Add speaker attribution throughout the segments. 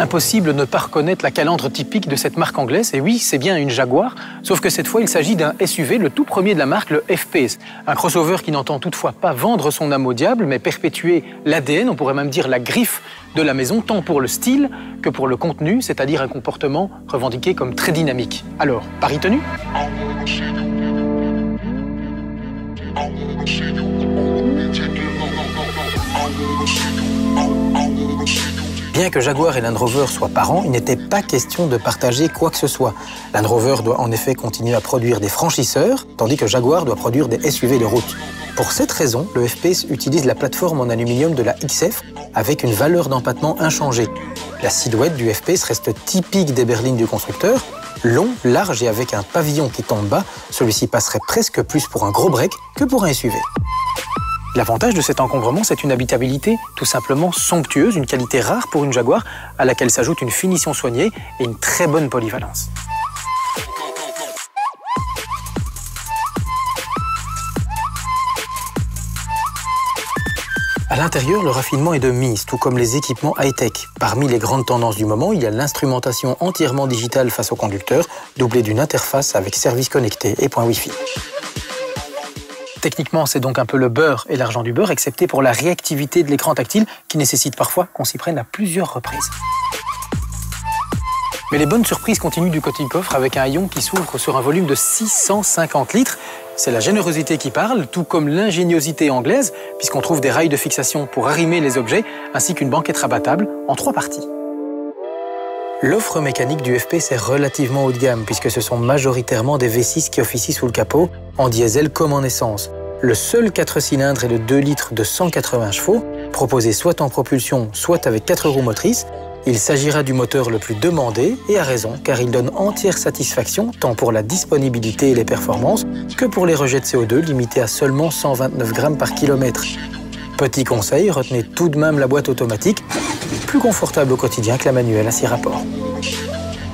Speaker 1: Impossible de ne pas reconnaître la calandre typique de cette marque anglaise. Et oui, c'est bien une Jaguar, sauf que cette fois, il s'agit d'un SUV, le tout premier de la marque, le F-Pace. Un crossover qui n'entend toutefois pas vendre son âme au diable, mais perpétuer l'ADN, on pourrait même dire la griffe de la maison, tant pour le style que pour le contenu, c'est-à-dire un comportement revendiqué comme très dynamique. Alors, pari tenu ? Bien que Jaguar et Land Rover soient parents, il n'était pas question de partager quoi que ce soit. Land Rover doit en effet continuer à produire des franchisseurs, tandis que Jaguar doit produire des SUV de route. Pour cette raison, le F-Pace utilise la plateforme en aluminium de la XF avec une valeur d'empattement inchangée. La silhouette du F-Pace reste typique des berlines du constructeur. Long, large et avec un pavillon qui tombe bas, celui-ci passerait presque plus pour un gros break que pour un SUV. L'avantage de cet encombrement, c'est une habitabilité tout simplement somptueuse, une qualité rare pour une Jaguar à laquelle s'ajoute une finition soignée et une très bonne polyvalence. À l'intérieur, le raffinement est de mise, tout comme les équipements high-tech. Parmi les grandes tendances du moment, il y a l'instrumentation entièrement digitale face au conducteur, doublée d'une interface avec service connecté et point Wi-Fi. Techniquement, c'est donc un peu le beurre et l'argent du beurre, excepté pour la réactivité de l'écran tactile qui nécessite parfois qu'on s'y prenne à plusieurs reprises. Mais les bonnes surprises continuent du côté du coffre avec un haillon qui s'ouvre sur un volume de 650 litres. C'est la générosité qui parle, tout comme l'ingéniosité anglaise, puisqu'on trouve des rails de fixation pour arrimer les objets, ainsi qu'une banquette rabattable en 3 parties. L'offre mécanique du F-Pace est relativement haut de gamme, puisque ce sont majoritairement des V6 qui officient sous le capot, en diesel comme en essence. Le seul 4 cylindres est le 2 litres de 180 chevaux, proposé soit en propulsion, soit avec 4 roues motrices. Il s'agira du moteur le plus demandé, et à raison, car il donne entière satisfaction tant pour la disponibilité et les performances que pour les rejets de CO2 limités à seulement 129 grammes par kilomètre. Petit conseil, retenez tout de même la boîte automatique, plus confortable au quotidien que la manuelle à 6 rapports.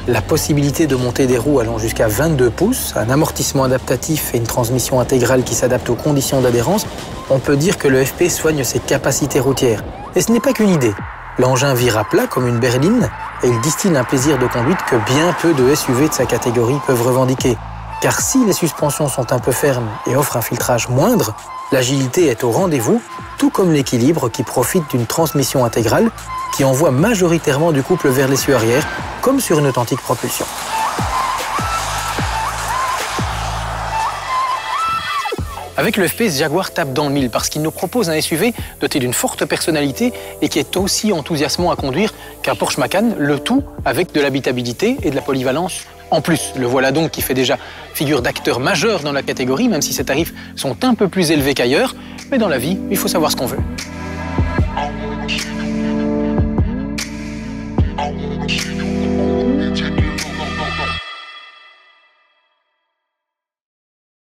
Speaker 1: La possibilité de monter des roues allant jusqu'à 22 pouces, un amortissement adaptatif et une transmission intégrale qui s'adapte aux conditions d'adhérence, on peut dire que le FP soigne ses capacités routières. Et ce n'est pas qu'une idée. L'engin vire à plat comme une berline et il distille un plaisir de conduite que bien peu de SUV de sa catégorie peuvent revendiquer. Car si les suspensions sont un peu fermes et offrent un filtrage moindre, l'agilité est au rendez-vous, tout comme l'équilibre qui profite d'une transmission intégrale qui envoie majoritairement du couple vers l'essieu arrière, comme sur une authentique propulsion. Avec le F-Pace, Jaguar tape dans le mille parce qu'il nous propose un SUV doté d'une forte personnalité et qui est aussi enthousiasmant à conduire qu'un Porsche Macan, le tout avec de l'habitabilité et de la polyvalence en plus. Le voilà donc qui fait déjà figure d'acteur majeur dans la catégorie, même si ses tarifs sont un peu plus élevés qu'ailleurs. Mais dans la vie, il faut savoir ce qu'on veut.